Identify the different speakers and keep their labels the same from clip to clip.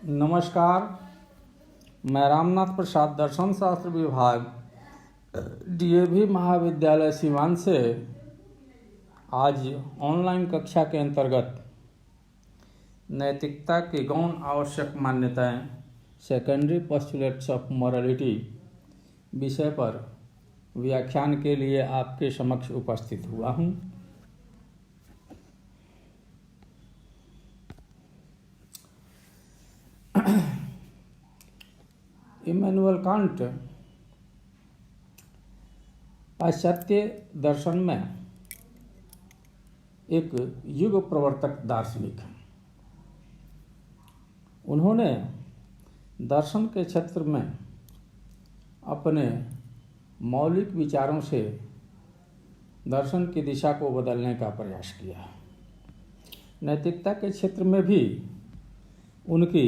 Speaker 1: नमस्कार। मैं रामनाथ प्रसाद दर्शन शास्त्र विभाग डीएवी महाविद्यालय सिवान से आज ऑनलाइन कक्षा के अंतर्गत नैतिकता की गौण आवश्यक मान्यताएं सेकेंडरी पोस्टुलेट्स ऑफ मॉरलिटी विषय पर व्याख्यान के लिए आपके समक्ष उपस्थित हुआ हूं। इमैनुअल कांट पाश्चात्य दर्शन में एक युग प्रवर्तक दार्शनिक हैं। उन्होंने दर्शन के क्षेत्र में अपने मौलिक विचारों से दर्शन की दिशा को बदलने का प्रयास किया। नैतिकता के क्षेत्र में भी उनकी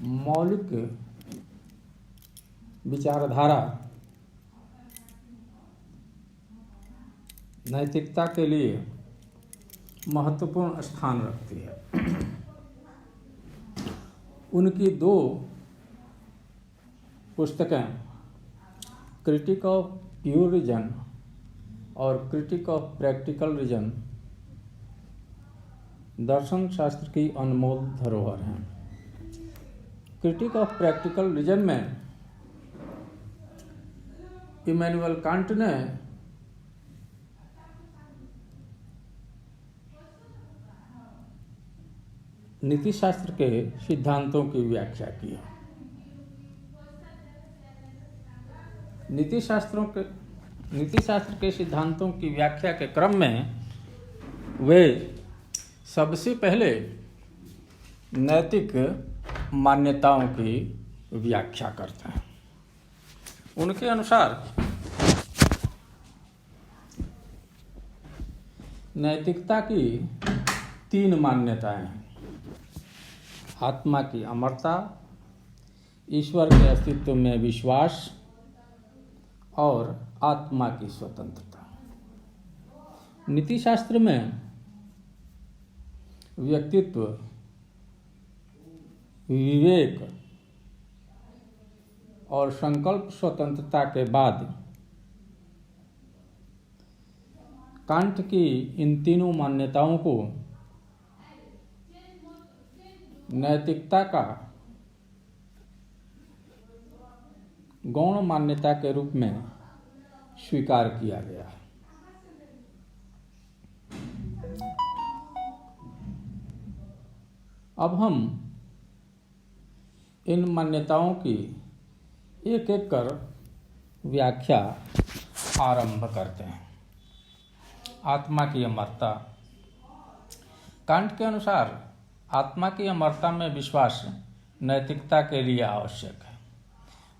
Speaker 1: मौलिक विचारधारा नैतिकता के लिए महत्वपूर्ण स्थान रखती है। उनकी दो पुस्तकें क्रिटिक ऑफ प्योर रीजन और क्रिटिक ऑफ प्रैक्टिकल रीजन दर्शन शास्त्र की अनमोल धरोहर हैं। क्रिटिक ऑफ प्रैक्टिकल रीजन में इमैनुअल कांट ने नीति शास्त्र के सिद्धांतों की व्याख्या की। नीति शास्त्र के सिद्धांतों की व्याख्या के क्रम में वे सबसे पहले नैतिक मान्यताओं की व्याख्या करते हैं। उनके अनुसार नैतिकता की तीन मान्यताएं हैं: आत्मा की अमरता, ईश्वर के अस्तित्व में विश्वास और आत्मा की स्वतंत्रता। नीति शास्त्र में व्यक्तित्व, विवेक और संकल्प स्वतंत्रता के बाद कांट की इन तीनों मान्यताओं को नैतिकता का गौण मान्यता के रूप में स्वीकार किया गया। अब हम इन मान्यताओं की एक एक कर व्याख्या आरंभ करते हैं। आत्मा की अमरता। कांट के अनुसार आत्मा की अमरता में विश्वास नैतिकता के लिए आवश्यक है।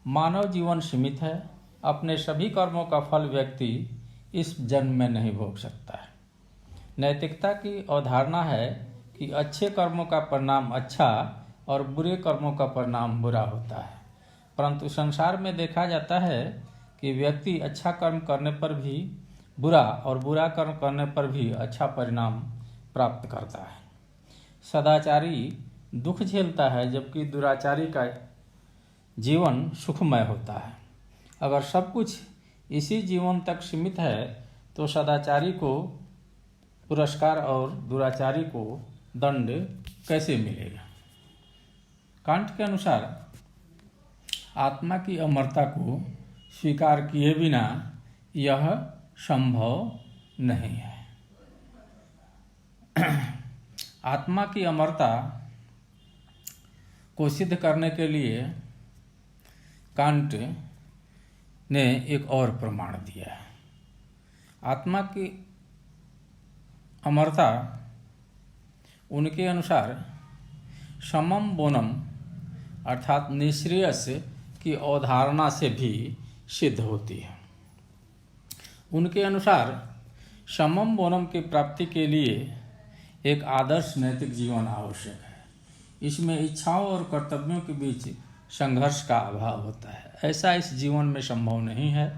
Speaker 1: मानव जीवन सीमित है। अपने सभी कर्मों का फल व्यक्ति इस जन्म में नहीं भोग सकता है। नैतिकता की अवधारणा है कि अच्छे कर्मों का परिणाम अच्छा और बुरे कर्मों का परिणाम बुरा होता है। परंतु संसार में देखा जाता है कि व्यक्ति अच्छा कर्म करने पर भी बुरा और बुरा कर्म करने पर भी अच्छा परिणाम प्राप्त करता है। सदाचारी दुख झेलता है जबकि दुराचारी का जीवन सुखमय होता है। अगर सब कुछ इसी जीवन तक सीमित है तो सदाचारी को पुरस्कार और दुराचारी को दंड कैसे मिलेगा? कांट के अनुसार आत्मा की अमरता को स्वीकार किए बिना यह संभव नहीं है। आत्मा की अमरता को सिद्ध करने के लिए कांट ने एक और प्रमाण दिया है। आत्मा की अमरता उनके अनुसार समम बोनम अर्थात निःश्रेयस की अवधारणा से भी सिद्ध होती है। उनके अनुसार समम बोनम की प्राप्ति के लिए एक आदर्श नैतिक जीवन आवश्यक है। इसमें इच्छाओं और कर्तव्यों के बीच संघर्ष का अभाव होता है। ऐसा इस जीवन में संभव नहीं है।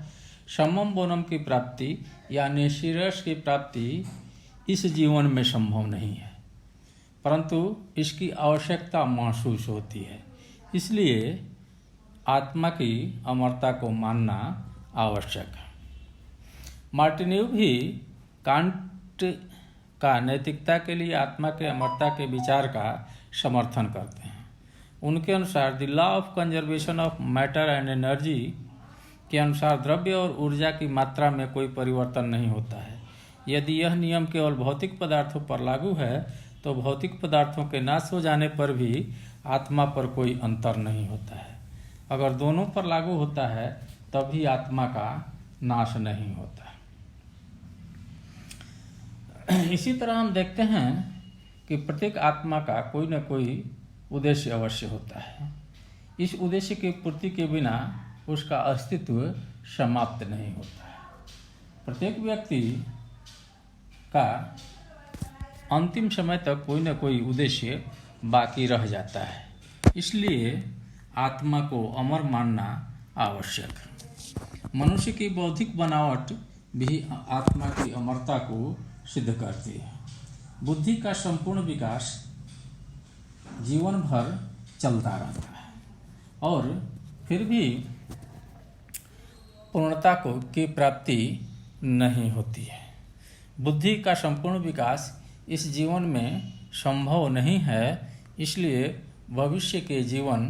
Speaker 1: समम बोनम की प्राप्ति या निःश्रेयस की प्राप्ति इस जीवन में संभव नहीं है। परंतु इसकी आवश्यकता महसूस होती है। इसलिए आत्मा की अमरता को मानना आवश्यक है। मार्टिन्यू भी कांट का नैतिकता के लिए आत्मा के अमरता के विचार का समर्थन करते हैं। उनके अनुसार the law of conservation of matter and energy के अनुसार द्रव्य और ऊर्जा की मात्रा में कोई परिवर्तन नहीं होता है। यदि यह नियम केवल भौतिक पदार्थों पर लागू है तो भौतिक पदार्थों के नाश हो जाने पर भी आत्मा पर कोई अंतर नहीं होता है। अगर दोनों पर लागू होता है तब भी आत्मा का नाश नहीं होता। इसी तरह हम देखते हैं कि प्रत्येक आत्मा का कोई न कोई उद्देश्य अवश्य होता है। इस उद्देश्य की पूर्ति के बिना उसका अस्तित्व समाप्त नहीं होता है। प्रत्येक व्यक्ति का अंतिम समय तक कोई न कोई उद्देश्य बाकी रह जाता है। इसलिए आत्मा को अमर मानना आवश्यक है। मनुष्य की बौद्धिक बनावट भी आत्मा की अमरता को सिद्ध करती है। बुद्धि का संपूर्ण विकास जीवन भर चलता रहता है और फिर भी पूर्णता की प्राप्ति नहीं होती है। बुद्धि का संपूर्ण विकास इस जीवन में संभव नहीं है, इसलिए भविष्य के जीवन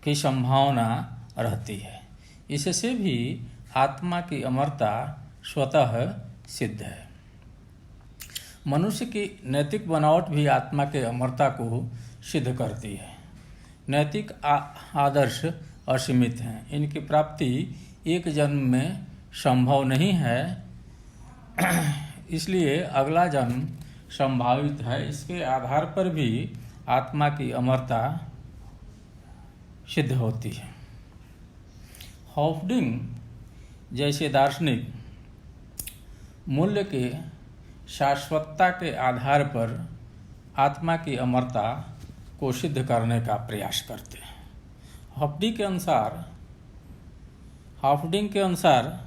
Speaker 1: की संभावना रहती है। इससे भी आत्मा की अमरता स्वतः सिद्ध है। मनुष्य की नैतिक बनावट भी आत्मा के अमरता को सिद्ध करती है। नैतिक आदर्श असीमित हैं। इनकी प्राप्ति एक जन्म में संभव नहीं है, इसलिए अगला जन्म संभावित है। इसके आधार पर भी आत्मा की अमरता सिद्ध होती है। हॉफडिंग जैसे दार्शनिक मूल्य के शाश्वतता के आधार पर आत्मा की अमरता को सिद्ध करने का प्रयास करते हैं। हॉफडिंग के अनुसार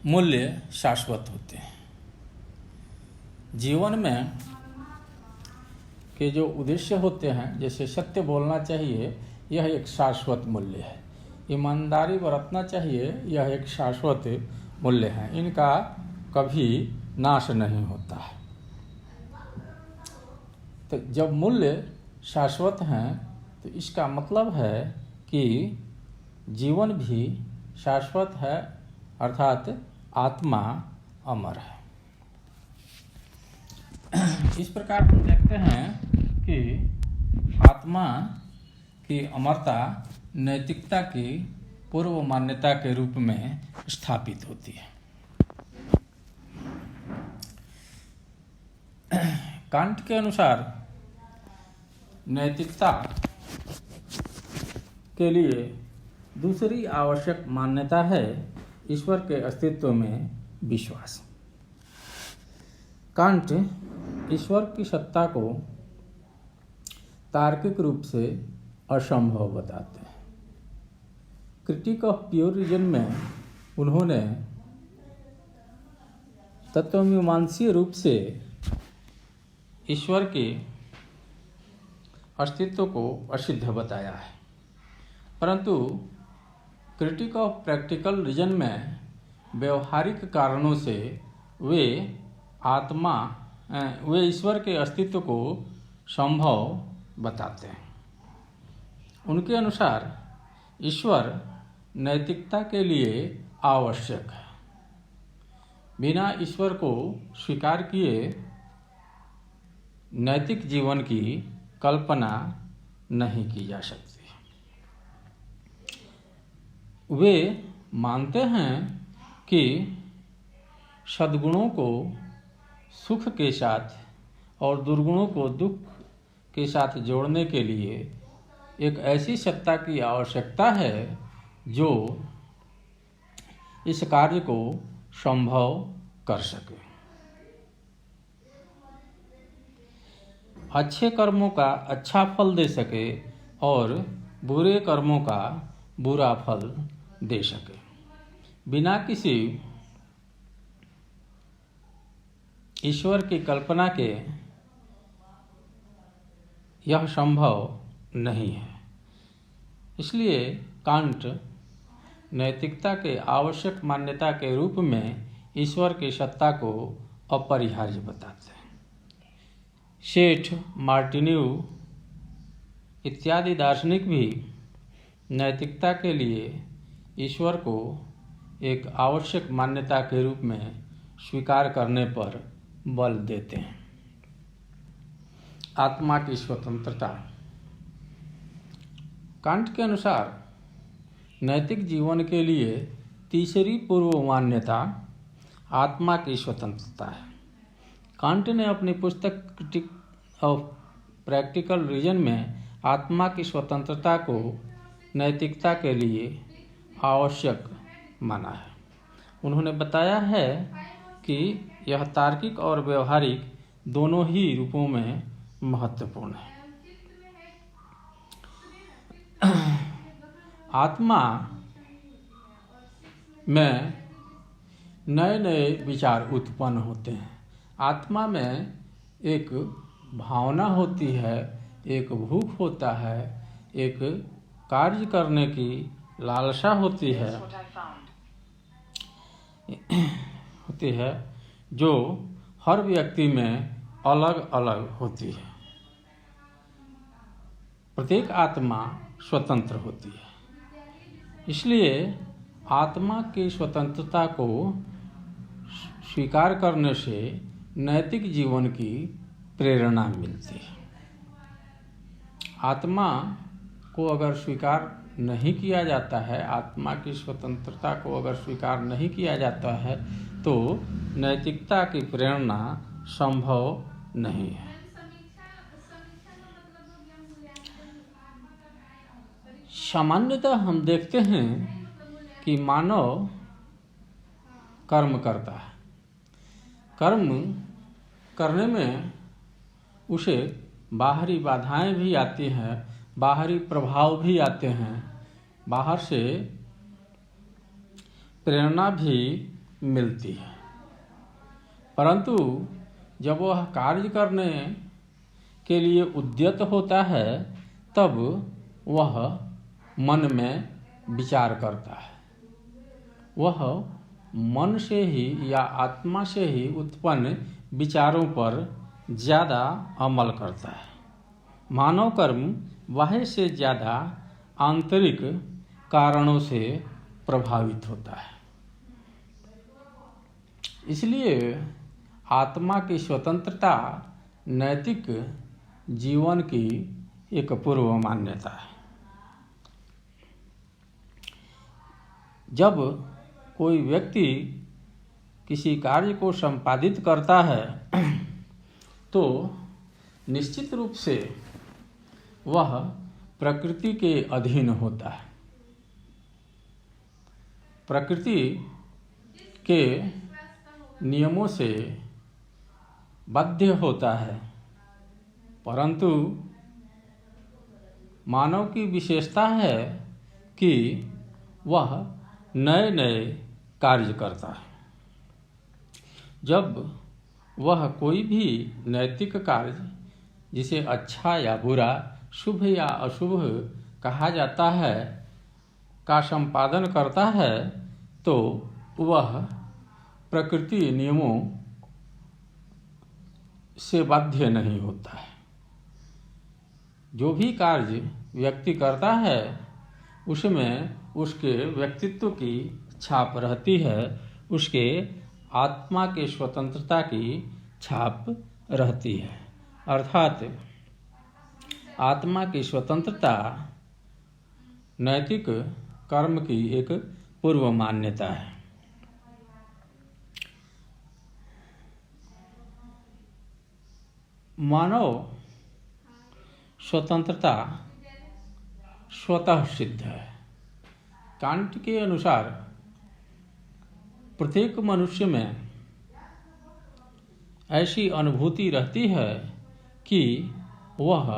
Speaker 1: मूल्य शाश्वत होते हैं। जीवन में के जो उद्देश्य होते हैं, जैसे सत्य बोलना चाहिए, यह एक शाश्वत मूल्य है। ईमानदारी बरतना चाहिए, यह एक शाश्वत मूल्य है। इनका कभी नाश नहीं होता है। तो जब मूल्य शाश्वत हैं तो इसका मतलब है कि जीवन भी शाश्वत है, अर्थात आत्मा अमर है। इस प्रकार हम देखते हैं कि आत्मा की अमरता नैतिकता की पूर्व मान्यता के रूप में स्थापित होती है। कांट के अनुसार नैतिकता के लिए दूसरी आवश्यक मान्यता है ईश्वर के अस्तित्व में विश्वास। कांट ईश्वर की सत्ता को तार्किक रूप से असंभव बताते हैं। क्रिटिक ऑफ प्योर रीजन में उन्होंने तत्वमीमांसीय रूप से ईश्वर के अस्तित्व को असिद्ध बताया है, परंतु क्रिटिक ऑफ प्रैक्टिकल रीजन में व्यवहारिक कारणों से वे ईश्वर के अस्तित्व को संभव बताते हैं। उनके अनुसार ईश्वर नैतिकता के लिए आवश्यक है। बिना ईश्वर को स्वीकार किए नैतिक जीवन की कल्पना नहीं की जा सकती। वे मानते हैं कि सद्गुणों को सुख के साथ और दुर्गुणों को दुख के साथ जोड़ने के लिए एक ऐसी सत्ता की आवश्यकता है जो इस कार्य को संभव कर सके। अच्छे कर्मों का अच्छा फल दे सके और बुरे कर्मों का बुरा फल दे सके। बिना किसी ईश्वर की कल्पना के यह संभव नहीं है। इसलिए कांट नैतिकता के आवश्यक मान्यता के रूप में ईश्वर की सत्ता को अपरिहार्य बताते हैं। सेठ मार्टिन्यू इत्यादि दार्शनिक भी नैतिकता के लिए ईश्वर को एक आवश्यक मान्यता के रूप में स्वीकार करने पर बल देते हैं। आत्मा की स्वतंत्रता। कांट के अनुसार नैतिक जीवन के लिए तीसरी पूर्व मान्यता आत्मा की स्वतंत्रता है। कांट ने अपनी पुस्तक क्रिटिक ऑफ प्रैक्टिकल रीजन में आत्मा की स्वतंत्रता को नैतिकता के लिए आवश्यक माना है। उन्होंने बताया है कि यह तार्किक और व्यवहारिक दोनों ही रूपों में महत्वपूर्ण है। आत्मा में नए नए विचार उत्पन्न होते हैं। आत्मा में एक भावना होती है, एक भूख होता है, एक कार्य करने की लालसा होती है जो हर व्यक्ति में अलग अलग होती है। प्रत्येक आत्मा स्वतंत्र होती है। इसलिए आत्मा की स्वतंत्रता को स्वीकार करने से नैतिक जीवन की प्रेरणा मिलती है। आत्मा को अगर स्वीकार नहीं किया जाता है, आत्मा की स्वतंत्रता को अगर स्वीकार नहीं किया जाता है, तो नैतिकता की प्रेरणा संभव नहीं है। सामान्यतः हम देखते हैं कि मानव कर्म करता है। कर्म करने में उसे बाहरी बाधाएं भी आती हैं, बाहरी प्रभाव भी आते हैं, बाहर से प्रेरणा भी मिलती है। परंतु जब वह कार्य करने के लिए उद्यत होता है, तब वह मन में विचार करता है। वह मन से ही या आत्मा से ही उत्पन्न विचारों पर ज़्यादा अमल करता है। मानव कर्म बाह्य से ज़्यादा आंतरिक कारणों से प्रभावित होता है। इसलिए आत्मा की स्वतंत्रता नैतिक जीवन की एक पूर्व मान्यता है। जब कोई व्यक्ति किसी कार्य को संपादित करता है तो निश्चित रूप से वह प्रकृति के अधीन होता है। प्रकृति के नियमों से बाध्य होता है। परंतु मानव की विशेषता है कि वह नए नए कार्य करता है। जब वह कोई भी नैतिक कार्य, जिसे अच्छा या बुरा, शुभ या अशुभ कहा जाता है, का संपादन करता है, तो वह प्रकृति नियमों से बाध्य नहीं होता है। जो भी कार्य व्यक्ति करता है उसमें उसके व्यक्तित्व की छाप रहती है, उसके आत्मा के स्वतंत्रता की छाप रहती है। अर्थात आत्मा की स्वतंत्रता नैतिक कर्म की एक पूर्व मान्यता है। मानव स्वतंत्रता स्वतः सिद्ध है। कांट के अनुसार प्रत्येक मनुष्य में ऐसी अनुभूति रहती है कि वह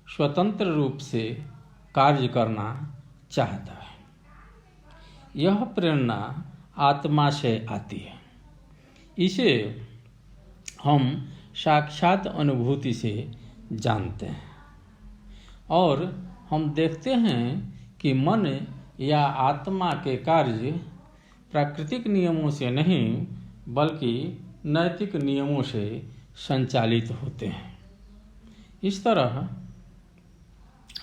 Speaker 1: स्वतंत्र रूप से कार्य करना चाहता है। यह प्रेरणा आत्मा से आती है। इसे हम साक्षात अनुभूति से जानते हैं। और हम देखते हैं कि मन या आत्मा के कार्य प्राकृतिक नियमों से नहीं बल्कि नैतिक नियमों से संचालित होते हैं। इस तरह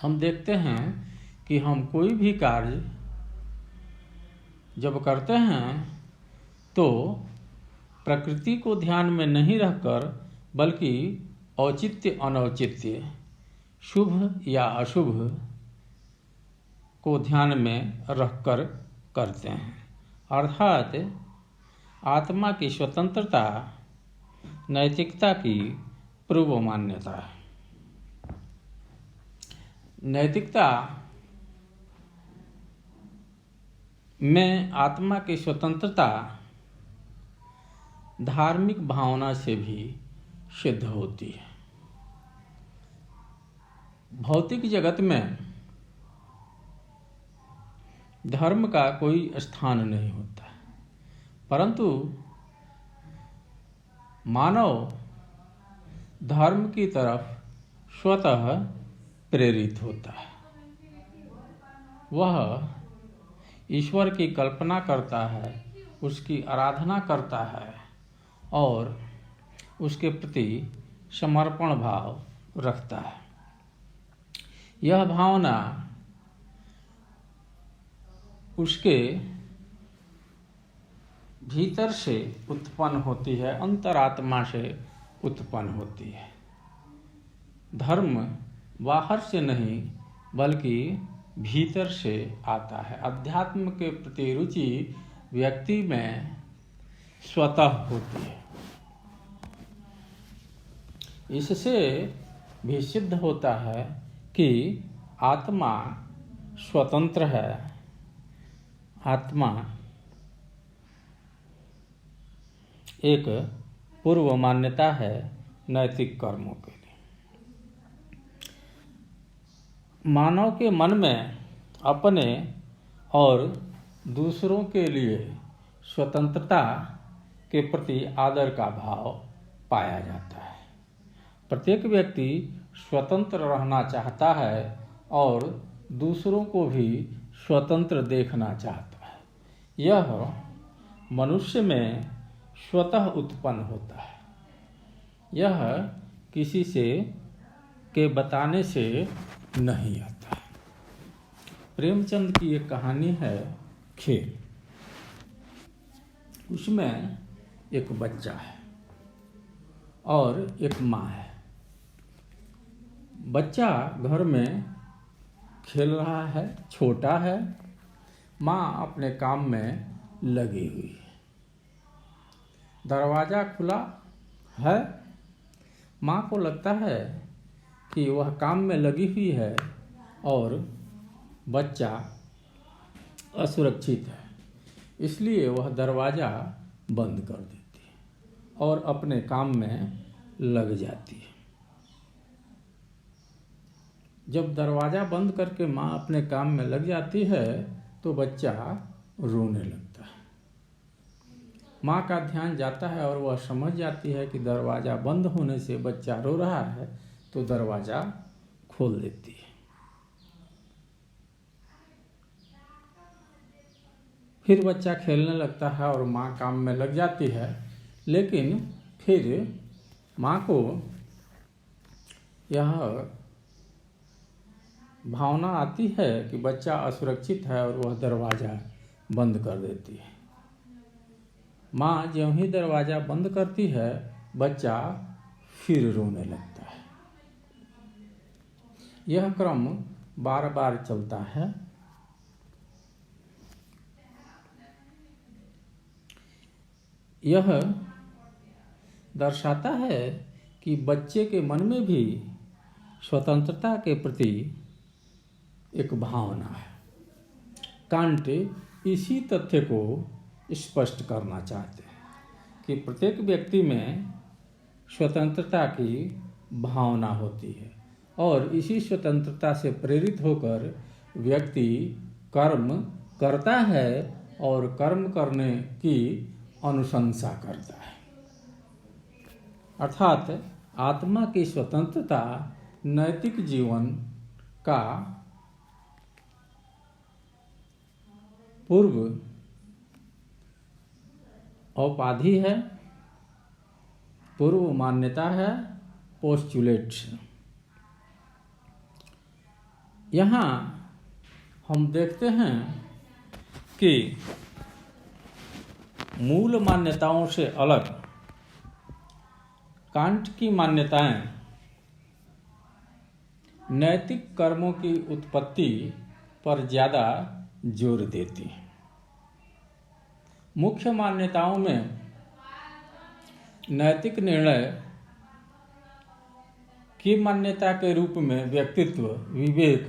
Speaker 1: हम देखते हैं कि हम कोई भी कार्य जब करते हैं तो प्रकृति को ध्यान में नहीं रखकर बल्कि औचित्य अनौचित्य, शुभ या अशुभ को ध्यान में रखकर करते हैं। अर्थात आत्मा की स्वतंत्रता नैतिकता की पूर्व मान्यता है। नैतिकता में आत्मा की स्वतंत्रता धार्मिक भावना से भी सिद्ध होती है। भौतिक जगत में धर्म का कोई स्थान नहीं होता, परंतु मानव धर्म की तरफ स्वतः प्रेरित होता है। वह ईश्वर की कल्पना करता है, उसकी आराधना करता है और उसके प्रति समर्पण भाव रखता है। यह भावना उसके भीतर से उत्पन्न होती है, अंतरात्मा से उत्पन्न होती है। धर्म बाहर से नहीं बल्कि भीतर से आता है। अध्यात्म के प्रति रुचि व्यक्ति में स्वतः होती है। इससे भी सिद्ध होता है कि आत्मा स्वतंत्र है। आत्मा एक पूर्व मान्यता है नैतिक कर्मों के लिए। मानव के मन में अपने और दूसरों के लिए स्वतंत्रता के प्रति आदर का भाव पाया जाता है। प्रत्येक व्यक्ति स्वतंत्र रहना चाहता है और दूसरों को भी स्वतंत्र देखना चाहता है। यह मनुष्य में स्वतः उत्पन्न होता है। यह किसी से के बताने से नहीं आता। प्रेमचंद की एक कहानी है खेल। उसमें एक बच्चा है और एक माँ है। बच्चा घर में खेल रहा है, छोटा है। माँ अपने काम में लगी हुई है। दरवाज़ा खुला है। माँ को लगता है कि वह काम में लगी हुई है और बच्चा असुरक्षित है, इसलिए वह दरवाज़ा बंद कर देती है और अपने काम में लग जाती है। जब दरवाज़ा बंद करके माँ अपने काम में लग जाती है तो बच्चा रोने लगता है। माँ का ध्यान जाता है और वह समझ जाती है कि दरवाज़ा बंद होने से बच्चा रो रहा है, तो दरवाज़ा खोल देती है। फिर बच्चा खेलने लगता है और माँ काम में लग जाती है। लेकिन फिर माँ को यह भावना आती है कि बच्चा असुरक्षित है और वह दरवाज़ा बंद कर देती है। माँ ज्यों ही दरवाज़ा बंद करती है, बच्चा फिर रोने लगता है। यह क्रम बार बार चलता है। यह दर्शाता है कि बच्चे के मन में भी स्वतंत्रता के प्रति एक भावना है। कांट इसी तथ्य को स्पष्ट करना चाहते हैं कि प्रत्येक व्यक्ति में स्वतंत्रता की भावना होती है और इसी स्वतंत्रता से प्रेरित होकर व्यक्ति कर्म करता है और कर्म करने की अनुशंसा करता है। अर्थात आत्मा की स्वतंत्रता नैतिक जीवन का पूर्व औपाधि है, पूर्व मान्यता है, पोस्टुलेट। यहाँ हम देखते हैं कि मूल मान्यताओं से अलग कांट की मान्यताएं नैतिक कर्मों की उत्पत्ति पर ज़्यादा जोर देती हैं। मुख्य मान्यताओं में नैतिक निर्णय की मान्यता के रूप में व्यक्तित्व, विवेक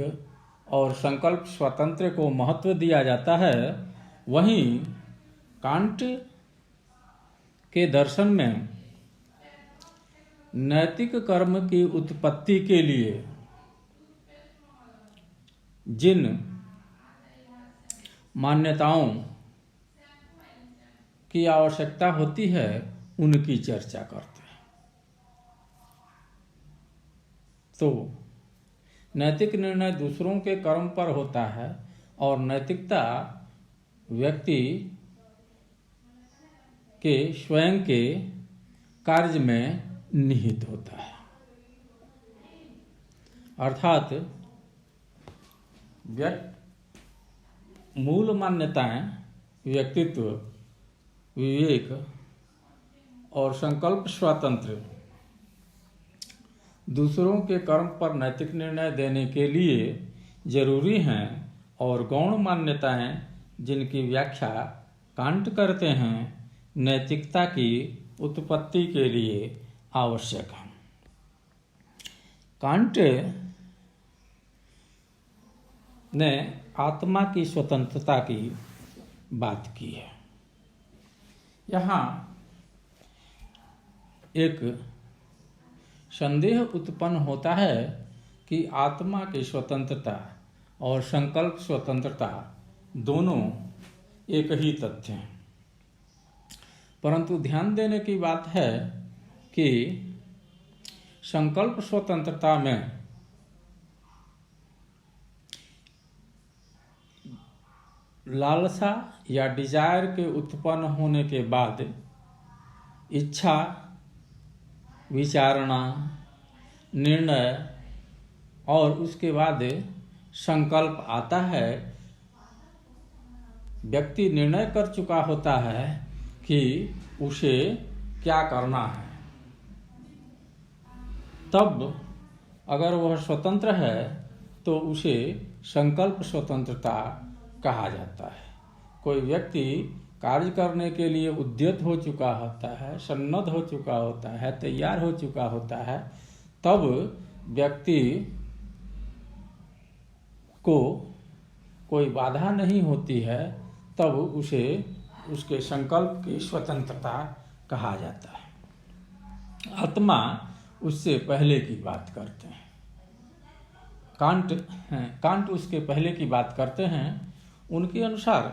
Speaker 1: और संकल्प स्वातंत्र्य को महत्व दिया जाता है, वहीं कांट के दर्शन में नैतिक कर्म की उत्पत्ति के लिए जिन मान्यताओं की आवश्यकता होती है उनकी चर्चा करते हैं। तो नैतिक निर्णय दूसरों के कर्म पर होता है और नैतिकता व्यक्ति के स्वयं के कार्य में निहित होता है। अर्थात मूल मान्यताएं व्यक्तित्व, विवेक और संकल्प स्वातंत्र्य दूसरों के कर्म पर नैतिक निर्णय देने के लिए जरूरी हैं और गौण मान्यताएं जिनकी व्याख्या कांट करते हैं नैतिकता की उत्पत्ति के लिए आवश्यक है। कांट ने आत्मा की स्वतंत्रता की बात की है। यहाँ एक संदेह उत्पन्न होता है कि आत्मा की स्वतंत्रता और संकल्प स्वतंत्रता दोनों एक ही तथ्य हैं, परंतु ध्यान देने की बात है कि संकल्प स्वतंत्रता में लालसा या डिजायर के उत्पन्न होने के बाद इच्छा, विचारणा, निर्णय और उसके बाद संकल्प आता है। व्यक्ति निर्णय कर चुका होता है कि उसे क्या करना है, तब अगर वह स्वतंत्र है तो उसे संकल्प स्वतंत्रता कहा जाता है। कोई व्यक्ति कार्य करने के लिए उद्यत हो चुका होता है, सन्नद्ध हो चुका होता है, तैयार हो चुका होता है, तब व्यक्ति को कोई बाधा नहीं होती है, तब उसे उसके संकल्प की स्वतंत्रता कहा जाता है। आत्मा उससे पहले की बात करते हैं। कांट उसके पहले की बात करते हैं। उनके अनुसार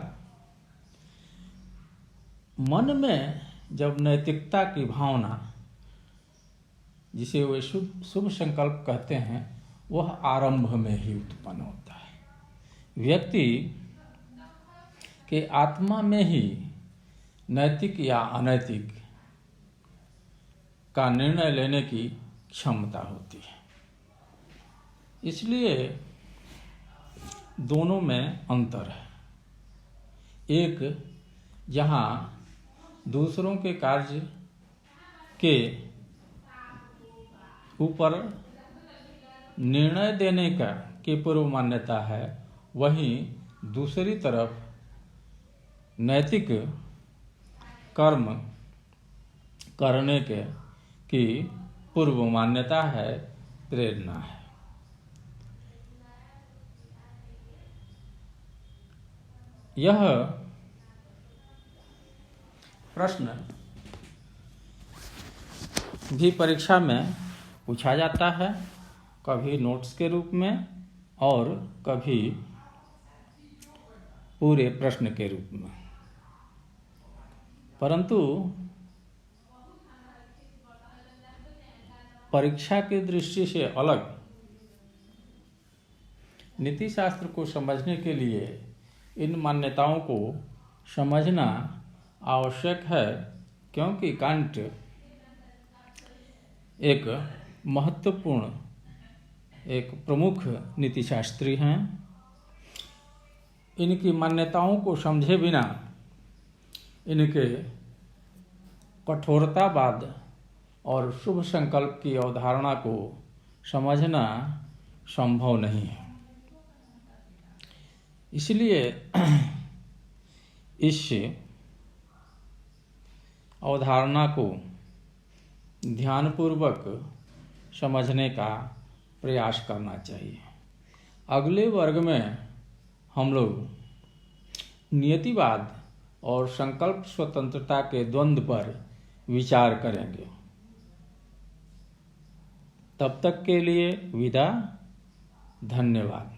Speaker 1: मन में जब नैतिकता की भावना, जिसे वे शुभ संकल्प कहते हैं, वह आरंभ में ही उत्पन्न होता है। व्यक्ति के आत्मा में ही नैतिक या अनैतिक का निर्णय लेने की क्षमता होती है। इसलिए दोनों में अंतर है। एक जहाँ दूसरों के कार्य के ऊपर निर्णय देने की पूर्व मान्यता है, वहीं दूसरी तरफ नैतिक कर्म करने की पूर्व मान्यता है, प्रेरणा है। यह प्रश्न भी परीक्षा में पूछा जाता है, कभी नोट्स के रूप में और कभी पूरे प्रश्न के रूप में। परंतु परीक्षा की दृष्टि से अलग नीति शास्त्र को समझने के लिए इन मान्यताओं को समझना आवश्यक है, क्योंकि कांट एक महत्वपूर्ण, एक प्रमुख नीतिशास्त्री हैं। इनकी मान्यताओं को समझे बिना इनके कठोरतावाद और शुभ संकल्प की अवधारणा को समझना संभव नहीं है। इसलिए इस अवधारणा को ध्यानपूर्वक समझने का प्रयास करना चाहिए। अगले वर्ग में हम लोग नियतिवाद और संकल्प स्वतंत्रता के द्वंद्व पर विचार करेंगे। तब तक के लिए विदा। धन्यवाद।